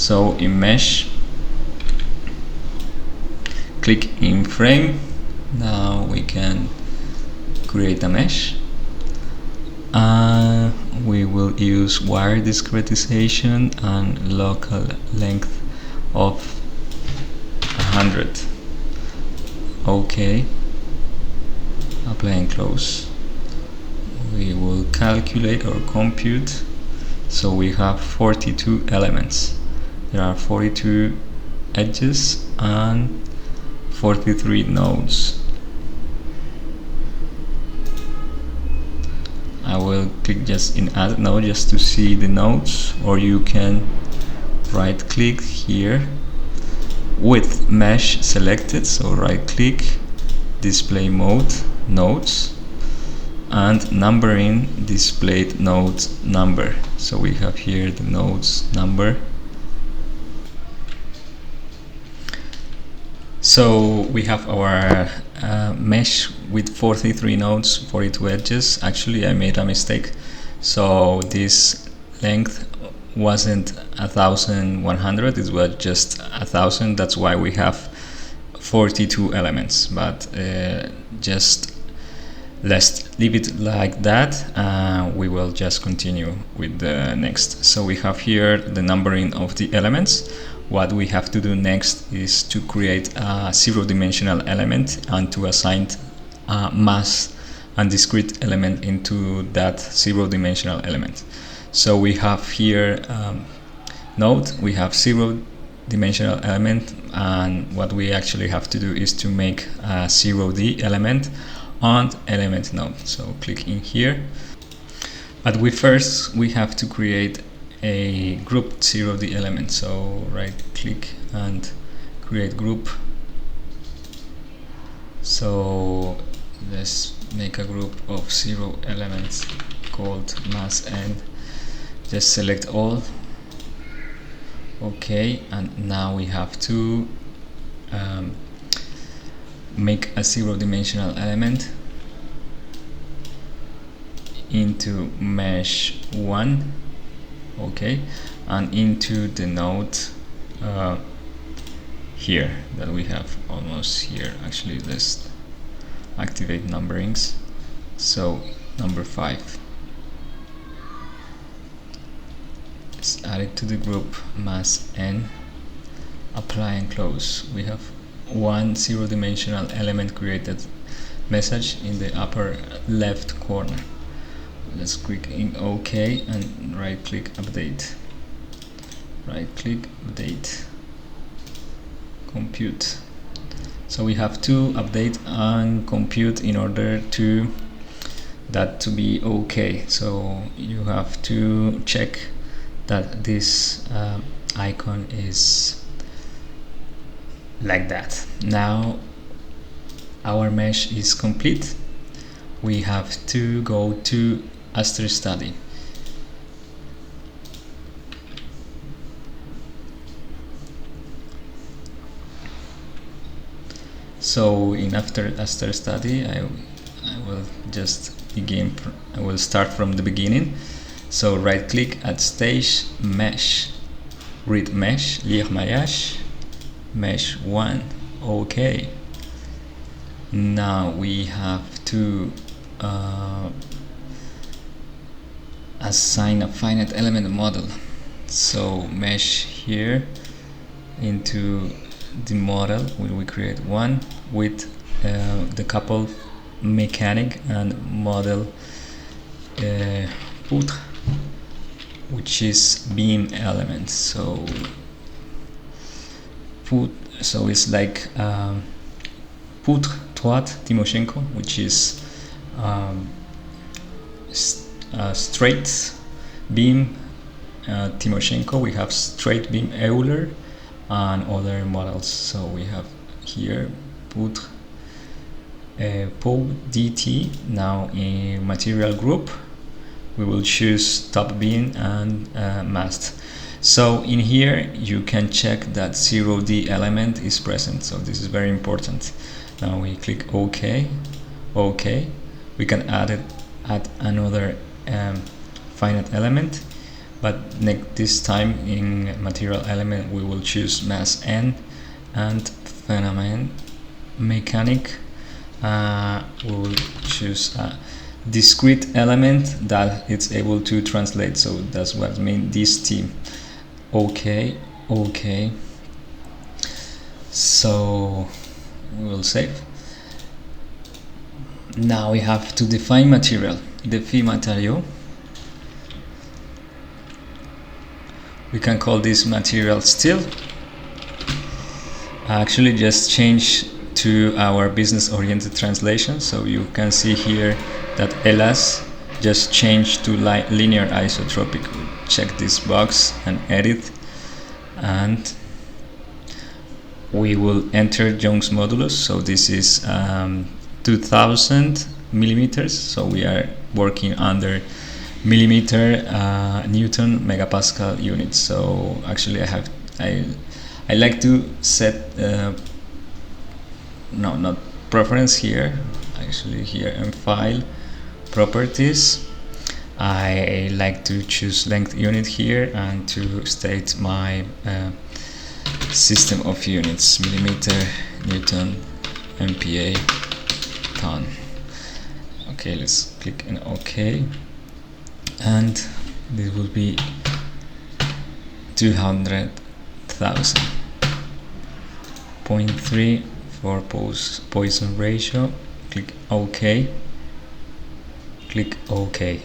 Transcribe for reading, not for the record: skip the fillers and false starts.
So in mesh, click in frame. Now we can create a mesh. We will use wire discretization and local length of 100. Okay. Apply and close. We will calculate or compute. So we have 42 elements. There are 42 edges and 43 nodes. I will click just in add node just to see the nodes, or you can right click here with mesh selected, so right click, display mode, nodes, and numbering, displayed node number. So we have here the nodes number. So we have our mesh with 43 nodes, 42 edges. Actually, I made a mistake. So this length wasn't 1100, it was just 1000. That's why we have 42 elements. But just let's leave it like that. We will just continue with the next. So we have here the numbering of the elements. What we have to do next is to create a zero-dimensional element and to assign a mass and discrete element into that zero-dimensional element. So we have here node, we have zero-dimensional element, and what we actually have to do is to make a 0D element on element node. So click in here. But we have to create a group 0D element. So right click and create group. So let's make a group of 0 elements called mass n. Just select all. Okay, and now we have to make a zero-dimensional element into mesh 1. Okay, and into the node here that we have almost here. Actually, let's activate numberings. So number 5. Let's add it to the group mass n. Apply and close. We have one zero-dimensional element created message in the upper left corner. Let's click in OK and right click update. Right click update. Compute. So we have to update and compute in order to that to be okay. So you have to check that this icon is like that. Now our mesh is complete. We have to go to Aster study. So in after Aster study, I will just begin. I will start from the beginning. So right click at stage mesh, read mesh, lire maillage, mesh 1. Okay. Now we have to assign a finite element model. So mesh here into the model when we create one with the couple mechanic and model poutre, which is beam element. So it's like poutre droite Timoshenko, which is straight beam Timoshenko. We have straight beam Euler and other models. So we have here poutre Pou DT. Now in material group we will choose top beam and mast. So in here you can check that 0D element is present, so this is very important. Now we click OK. We can add another finite element, but this time in material element we will choose mass n, and phenomenon mechanic we will choose a discrete element that it's able to translate, so that's what I mean this team. Okay, so we will save. Now we have to define material. Define matériau. We can call this material steel. I actually just change to our business-oriented translation, so you can see here that ELAS just changed to linear isotropic. Check this box and edit, and we will enter Young's modulus. So this is 2000 millimeters, so we are working under millimeter Newton megapascal units. So actually I like to set no, not preference here, actually here in file properties I like to choose length unit here and to state my system of units: millimeter, Newton, MPa, ton. Okay, let's click on OK, and this will be 200,000. 0.3 for Poisson ratio. Click OK. Click OK.